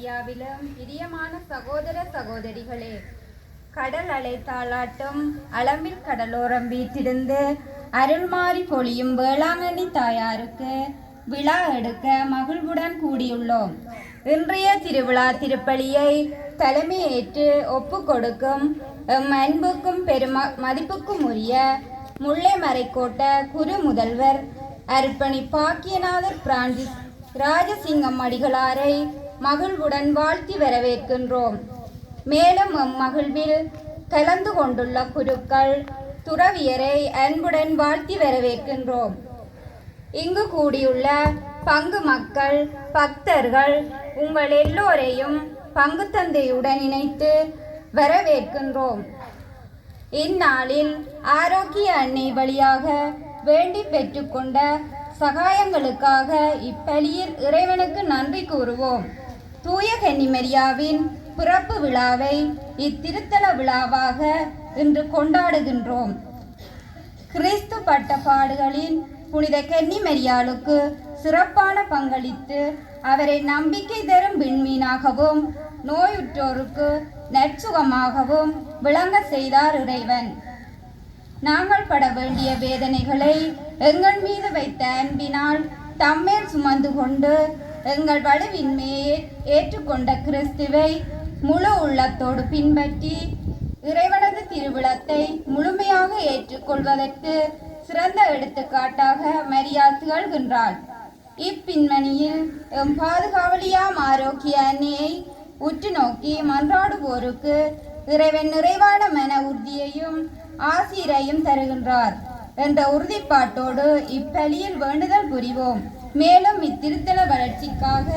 மரியாவிலும் பிரியமான சகோதர சகோதரிகளே, கடல் அலை தாளாட்டும் அளம்பில் கடலோரம் வீட்டிருந்து அருள்மாறி பொழியும் வேளாங்கண்ணி தாயாருக்கு விழா எடுக்க மகிழ்வுடன் கூடியுள்ளோம். இன்றைய திருவிழா திருப்பலியை தலைமையேற்று ஒப்பு கொடுக்கும் எம் அன்புக்கும் மதிப்புக்கும் உரிய முல்லை மறைக்கோட்ட குரு முதல்வர் அர்ப்பணி பாக்கியநாதர் பிரான்சிஸ் ராஜசிங்கம் அடிகளாரை மகிழ்வுடன் வாழ்த்தி வரவேற்கின்றோம். மேலும் மகிழ்வில் கலந்து கொண்டுள்ள குருக்கள் துறவியரை அன்புடன் வாழ்த்தி வரவேற்கின்றோம். இங்கு கூடியுள்ள பங்கு மக்கள் பக்தர்கள் உங்கள் எல்லோரையும் பங்கு தந்தையுடன் இணைத்து வரவேற்கின்றோம். இந்நாளில் ஆரோக்கிய அன்னை வழியாக வேண்டி பெற்றுக்கொண்ட சகாயங்களுக்காக இப்பலியில் இறைவனுக்கு நன்றி கூறுவோம். தூய கன்னிமரியாவின் பிறப்பு விழாவை இத்திருத்தல விழாவாக இன்று கொண்டாடுகின்றோம். கிறிஸ்து பட்ட பாடுகளின் புனித கன்னிமரியாளுக்கு சிறப்பான பங்களித்து அவரை நம்பிக்கை தரும் விண்மீனாகவும் நோயுற்றோருக்கு நற்சுகமாகவும் விளங்க செய்தார் இறைவன். நாங்கள் பட வேண்டிய வேதனைகளை எங்கள் மீது வைத்த அன்பினால் தம்மேல் சுமந்து கொண்டு எங்கள் வலுவின்மையை ஏற்றுக்கொண்ட கிறிஸ்துவை முழு உள்ளத்தோடு பின்பற்றி இறைவனது திருவிழத்தை முழுமையாக ஏற்றுக்கொள்வதற்கு சிறந்த எடுத்துக்காட்டாக மரியாள் திகழ்கின்றாள். இப்பின்மணியில் எம் பாதுகாவலியாம் ஆரோக்கிய அன்னையை உற்று நோக்கி மன்றாடுவோருக்கு இறைவன் நிறைவான மன உறுதியையும் ஆசிரையும் தருகின்றார் என்ற உறுதிப்பாட்டோடு இப்பலியில் வேண்டுதல் புரிவோம். மேலும் இத்திருத்தல வளர்ச்சிக்காக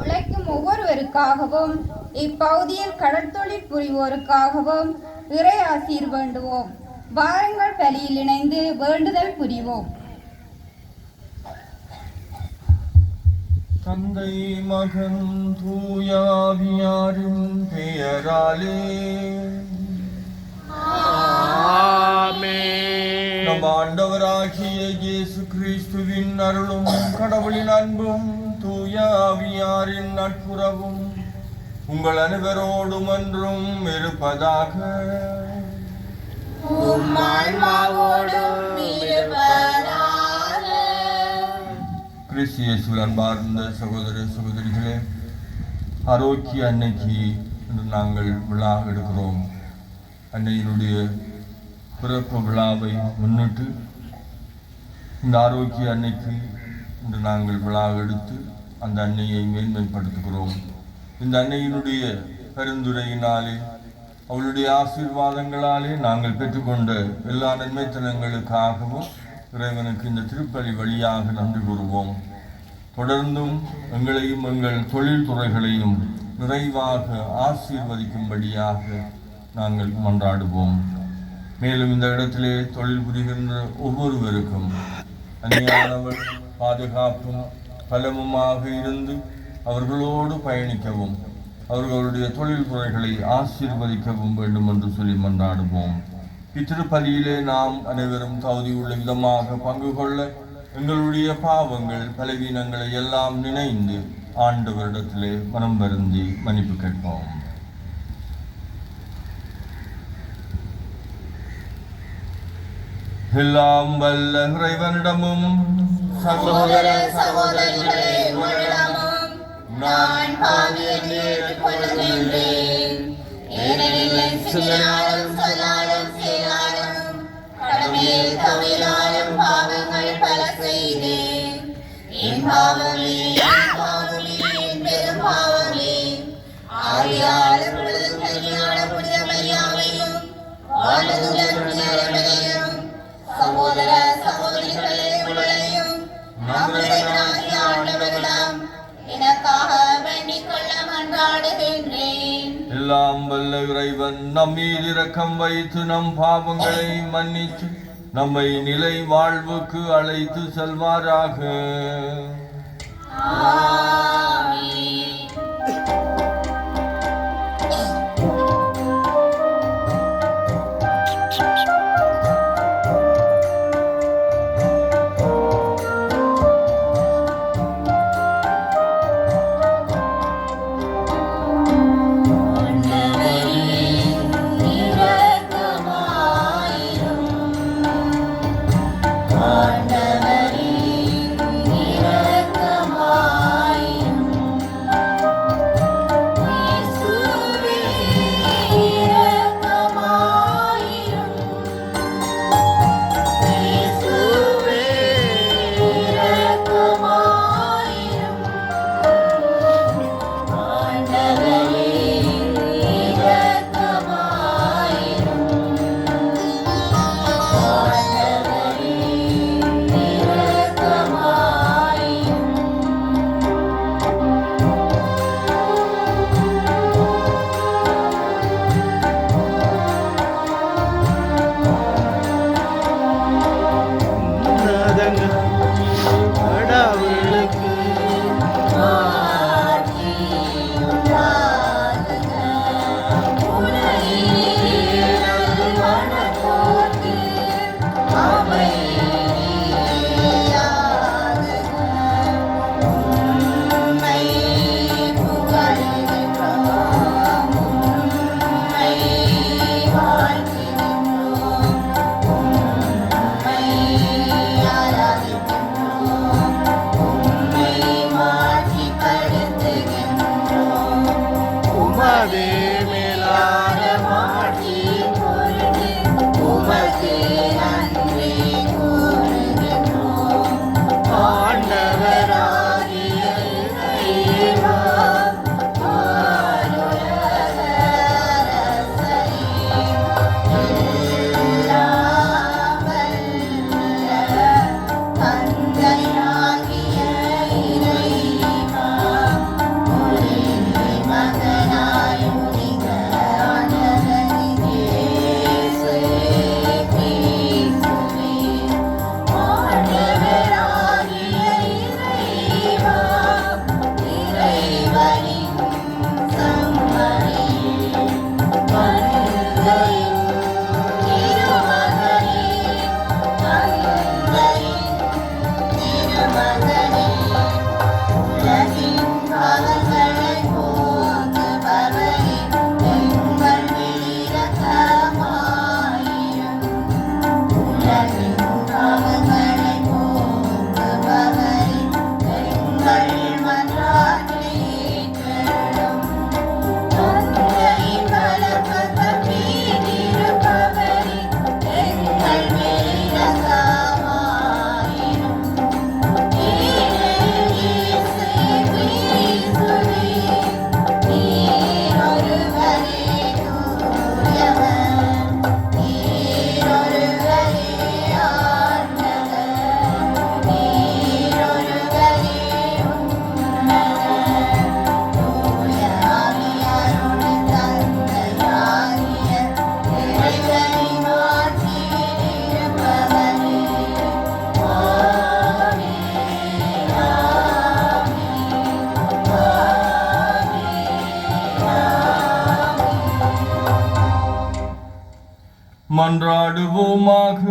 உழைக்கும் ஒவ்வொருவருக்காகவும் இப்பகுதியில் கடற்தொழில் புரிவோருக்காகவும் இறை ஆசீர் வேண்டுவோம். வாருங்கள் பலியில் இணைந்து வேண்டுதல் புரிவோம். தந்தை மகன் தூயாவியாரின் பெயராலே ஆமென். நம் ஆண்டவராகிய இயேசு கிறிஸ்துவின் அருளும் கடவுளின் அன்பும் தூயாவியாரின் நட்புறவும் உங்கள் அனைவரோடும் என்றும் இருப்பதாக. கிறிஸ்து இயேசுவில் அன்பார்ந்த சகோதர சகோதரிகளே, ஆரோக்கிய அன்னைக்கு இன்று நாங்கள் விழா எடுக்கிறோம். அன்னையினுடைய பிறப்பு விழாவை முன்னிட்டு இந்த ஆரோக்கிய அன்னைக்கு இன்று நாங்கள் விழா எடுத்து அந்த அன்னையை மேன்மைப்படுத்துகிறோம். இந்த அன்னையினுடைய பரிந்துரையினாலே அவளுடைய ஆசீர்வாதங்களாலே நாங்கள் பெற்றுக்கொண்ட எல்லா நன்மைத்தனங்களுக்காகவும் இறைவனுக்கு இந்த திருப்பலி வழியாக நன்றி கூறுவோம். தொடர்ந்தும் எங்களையும் எங்கள் தொழில்துறைகளையும் நிறைவாக ஆசீர்வதிக்கும்படியாக நாங்கள் மன்றாடுவோம். மேலும் இந்த இடத்திலே தொழில் புரிகின்ற ஒவ்வொருவருக்கும் அந்நியானவர் பாதுகாப்பும் பலமுமாக இருந்து அவர்களோடு பயணிக்கவும் அவர்களுடைய தொழில்துறைகளை ஆசீர்வதிக்கவும் வேண்டும் என்று சொல்லி மன்றாடுவோம். இத்திருப்பலியிலே நாம் அனைவரும் தகுதியுள்ள விதமாக பங்கு கொள்ள எங்களுடைய பாவங்கள் பலவீனங்களை எல்லாம் நினைந்து ஆண்டவரிடத்திலே மனம் வருந்தி மன்னிப்பு கேட்போம். எல்லாம் வல்ல இறைவனிடமும் சகோதர சகோதரிகளே உங்களிடமும் நான் பாவியை ஏற்றுக்கொள்கின்றேன். ஏனெனில் சிந்தனையாலும் சொல்லாலும் செயலாலும் கடமையில் தவறினாலும் பாவங்கள் பல செய்தேன். என் பாவமே என் பாவமே என் பெரும் பாவமே. ஆகையால் கல்யாண புனித மரியாதையும் வாழ்வதுடன் சகோதர சகோதரிகளே உங்களையும் நம்முடைய ஆண்டவரிடம் எனக்காக வேண்டிக் கொள்ள மன்றாடுகின்றேன். எல்லாம் வல்ல இறைவன் நம் மீது இரக்கம் வைத்து நம் பாவங்களை மன்னித்து நம்மை நிலை வாழ்வுக்கு அழைத்து செல்வாராக. ஆமென். அதே மேலான மாட்சி பொருட்டு உமக்கு நன்றி கூறுகின்றோம். ஆண்டவராகிய இறைவா, வானுலக அரசரே, எல்லாம் வல்ல தந்தையாகிய இறைவா, ஒரே மகனாய் உதித்த ஆண்டவர் இயேசு கிறிஸ்துவே, ஆண்டவராகிய இறைவா, இறைவனின் சம்மதியில் தந்தையின் திருமகனே, தந்தையின் திருமகனே, உலகின் பாவங்களைப் போக்குபவரே, எங்கள் மேல் இரக்கமாயிரும். உலகின் பாவங்களைப் போக்குபவரே, எங்கள் மன்றாட்டை ஏற்றருளும். தந்தையின் வலப்பக்கம் வீற்றிருப்பவரே, எங்கள் மேல் இரக்கமாயிரும். ஏனெனில் இயேசு கிறிஸ்துவே, நீர் ஒருவரே தூயவர், நீர் ஒருவரே ஆண்டவர், நீர் ஒருவரே உன்னதர். தூய ஆவியாரோடு தந்தையாகிய இறைவனின் ஆட்சியில் இருப்பவரே. ஆமென், மன்றாடுவோமாக.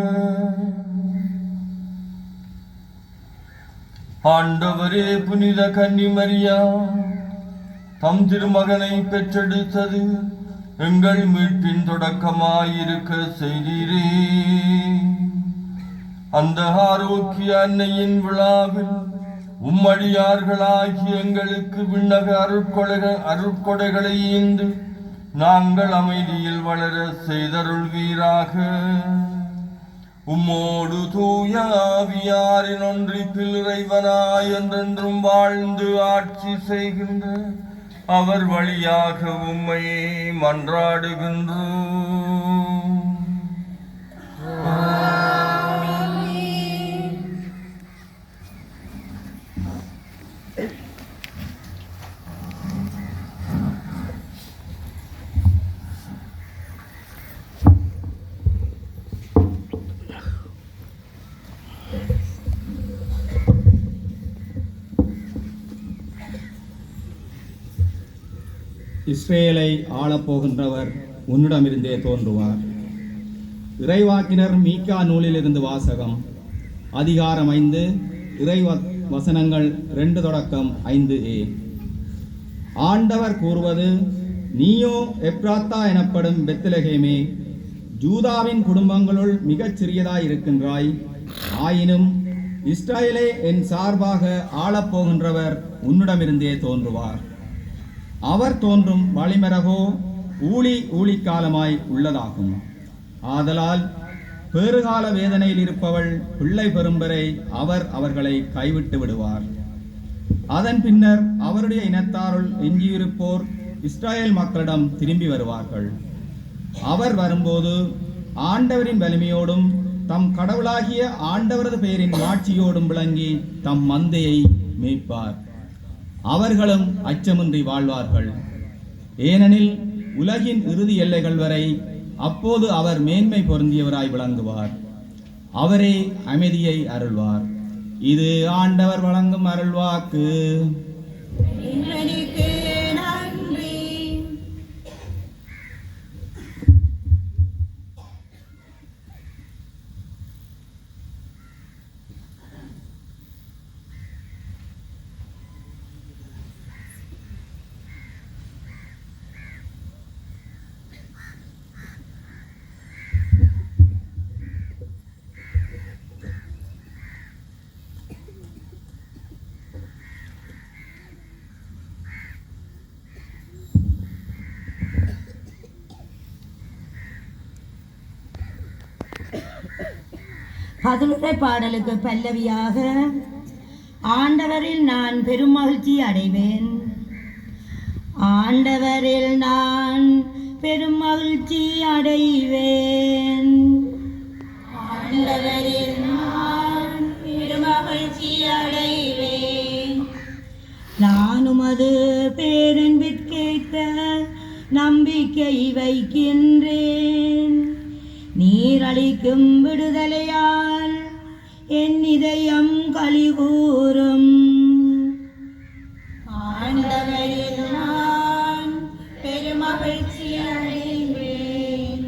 ஆண்டவரே, புனித கன்னிமரியா தம் திருமகனை பெற்றெடுத்தது எங்கள் மீட்பின் தொடக்கமாயிருக்க செய்தீரே. அந்த ஆரோக்கிய அன்னையின் விழாவில் உம்மடியார்களாகிய எங்களுக்கு விண்ணக அருட்கொடைகளை ஈந்து நாங்கள் அமைதியில் வளர செய்தருள்வீராக. உம்மோடு தூய ஆவியாரின் ஒன்றிப்பில் இறைவனாய் என்றென்றும் வாழ்ந்து ஆட்சி செய்கின்ற அவர் வழியாக உம்மை மன்றாடுகின்றோம். இஸ்ரேலை ஆளப்போகின்றவர் உன்னிடமிருந்தே தோன்றுவார். இறைவாக்கினர் மீகா நூலிலிருந்து வாசகம். அதிகாரம் 5, இறை வசனங்கள் 2 தொடக்கம் 5a. ஆண்டவர் கூறுவது, நீயோ எப்ராத்தா எனப்படும் பெத்லகேமே, ஜூதாவின் குடும்பங்களுள் மிகச் சிறியதாய் இருக்கின்றாய். ஆயினும் இஸ்ரேலே என் சார்பாக ஆளப்போகின்றவர் உன்னிடமிருந்தே தோன்றுவார். அவர் தோன்றும் வழிமரகோ ஊழிக்காலமாய் உள்ளதாகும். ஆதலால் பேறுகால வேதனையில் இருப்பவள் பிள்ளை பெறும் வரை அவர் அவர்களை கைவிட்டு விடுவார். அதன் பின்னர் அவருடைய இனத்தாருள் எஞ்சியிருப்போர் இஸ்ரேல் மக்களிடம் திரும்பி வருவார்கள். அவர் வரும்போது ஆண்டவரின் வலிமையோடும் தம் கடவுளாகிய ஆண்டவரது பெயரின் மாட்சியோடும் விளங்கி தம் மந்தையை மேய்ப்பார். அவர்களும் அச்சமின்றி வாழ்வார்கள். ஏனெனில் உலகின் இறுதி எல்லைகள் வரை அப்போது அவர் மேன்மை பொருந்தியவராய் விளங்குவார். அவரே அமைதியை அருள்வார். இது ஆண்டவர் வழங்கும் அருள்வாக்கு. இறைவனுக்கு நன்றி. பதிலுரை பாடலுக்கு பல்லவியாக ஆண்டவரில் நான் பெரும் மகிழ்ச்சி அடைவேன். ஆண்டவரில் நான் பெரும் மகிழ்ச்சி அடைவேன். ஆண்டவரில் நான் பெரும் மகிழ்ச்சி அடைவேன். நான் உமது பேரன்பிற்கேற்ற நம்பிக்கை வைக்கின்றேன். நீர் அளிக்கும் விடுதலையால் என் இதயம் களிகூரும். ஆண்டவரில் நான் பெருமகிழ்ச்சி அடைவேன்.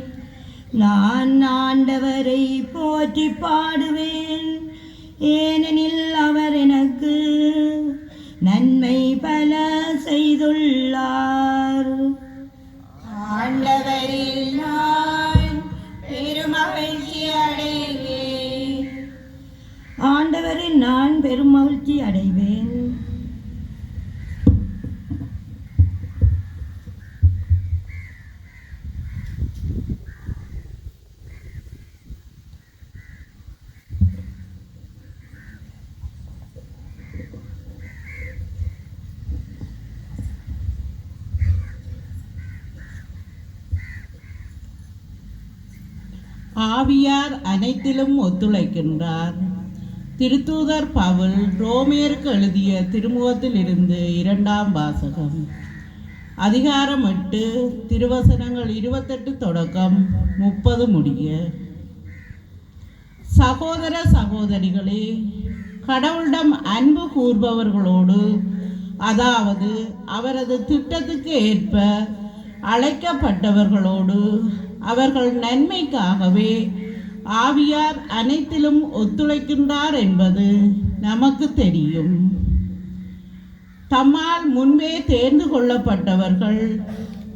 நான் ஆண்டவரை போற்றி பாடுவேன், ஏனெனில் அவர் எனக்கு நன்மை பல செய்துள்ளார். ஆண்டவரில் நான் பெருமகிழ்ச்சி அடைவேன். ஆண்டவரில் நான் பெருமகிழ்ச்சி அடைவேன். ஆவியார் அனைத்திலும் ஒத்துழைக்கின்றார். திருத்தூதர் பவுல் ரோமியருக்கு எழுதிய திருமுகத்தில் இருந்து 2ஆம் வாசகம். அதிகாரம் 8, திருவசனங்கள் 28 தொடக்கம் 30 முடிய. சகோதர சகோதரிகளே, கடவுளிடம் அன்பு கூர்பவர்களோடு, அதாவது அவரது திட்டத்துக்கு ஏற்ப அழைக்கப்பட்டவர்களோடு, அவர்கள் நன்மைக்காகவே ஆவியார் அனைத்திலும் ஒத்துழைக்கின்றார் என்பது நமக்கு தெரியும். தம்மால் முன்பே தேர்ந்து கொள்ளப்பட்டவர்கள்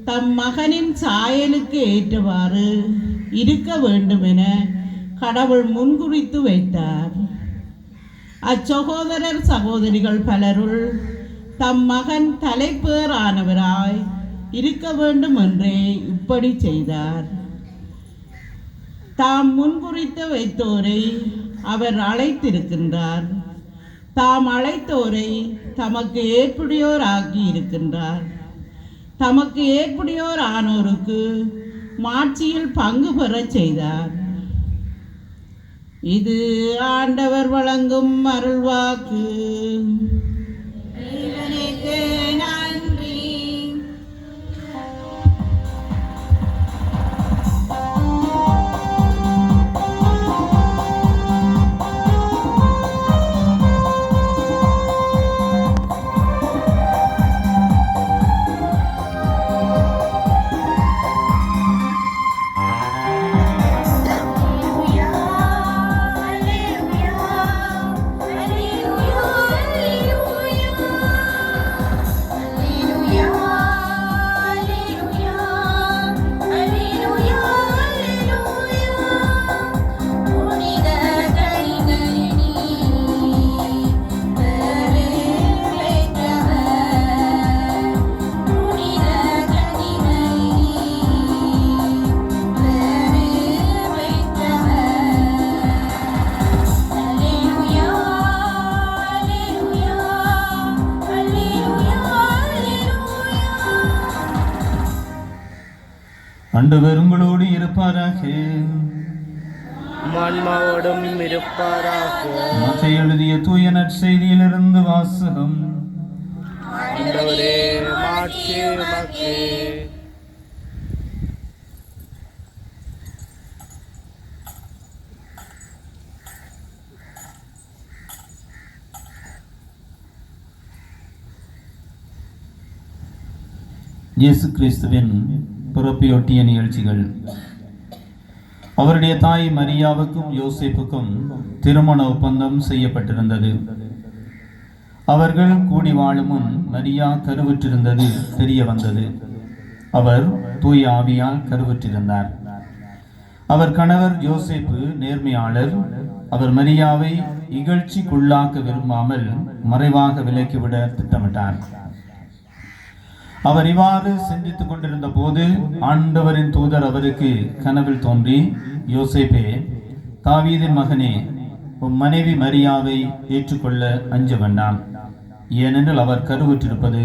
தம் மகனின் சாயலுக்கு ஏற்றவாறு இருக்க வேண்டுமென கடவுள் முன்குறித்து வைத்தார். அச்சகோதரர் சகோதரிகள் பலருள் தம் மகன் தலைப்பேறானவராய் இருக்க வேண்டும் என்றே இப்படி செய்தார். தாம் முன்குறித்து வைத்தோரை அவர் அழைத்திருக்கின்றார். தாம் அழைத்தோரை தமக்கு ஏற்புடையோர் ஆக்கி இருக்கின்றார். தமக்கு ஏற்புடையோர் ஆனோருக்கு மாட்சியில் பங்கு பெறச் செய்தார். இது ஆண்டவர் வழங்கும் அருள்வாக்கு. ஆண்டவர் உங்களோடு இருப்பாராக. ஆன்மாவோடும் இருப்பாராக. மத்தேயு எழுதிய தூய நற்செய்தியிலிருந்து வாசகம். ஆண்டவரே, மாட்சி உமக்கே. இயேசு கிறிஸ்துவின் பிறப்பையொட்டிய நிகழ்ச்சிகள். அவருடைய தாய் மரியாவுக்கும் யோசேப்புக்கும் திருமண ஒப்பந்தம் செய்யப்பட்டிருந்தது. அவர்கள் கூடி வாழும் முன் மரியா கருவுற்றிருந்தது தெரிய வந்தது. அவர் தூய ஆவியால் கருவுற்றிருந்தார். அவர் கணவர் யோசேப்பு நேர்மையாளர். அவர் மரியாவை இகழ்ச்சிக்குள்ளாக்க விரும்பாமல் மறைவாக விலக்கிவிட திட்டமிட்டார். அவர் இவ்வாறு சிந்தித்துக் கொண்டிருந்த போது ஆண்டவரின் தூதர் அவருக்கு கனவில் தோன்றி, யோசேப்பே, தாவீதின் மகனே, உம் மனைவி மரியாவை ஏற்றுக்கொள்ள அஞ்ச வேண்டாம். ஏனெனில் அவர் கருவுற்றிருப்பது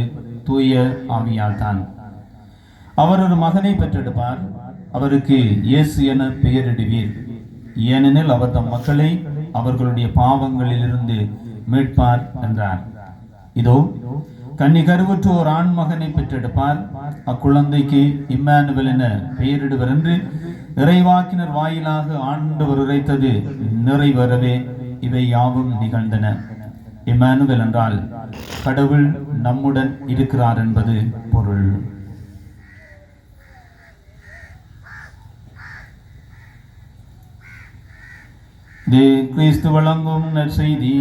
தூய ஆவியால் தான். அவர் ஒரு மகனை பெற்றெடுப்பார். அவருக்கு இயேசு என பெயரிடுவீர். ஏனெனில் அவர் தம் மக்களை அவர்களுடைய பாவங்களிலிருந்து மீட்பார் என்றார். இதோ கன்னி கருவுற்று ஒரு ஆண் மகனை பெற்றெடுப்பார். அக்குழந்தைக்கு இம்மானுவேல் என பெயரிடுவர் என்று இறைவாக்கினர் வாயிலாக ஆண்டவர் உரைத்தது நிறைவேறவே இவை யாவும் நிகழ்ந்தன. இம்மானுவேல் என்றால் கடவுள் நம்முடன் இருக்கிறார் என்பது பொருள். கிறிஸ்து வழங்கும் நற்செய்தி.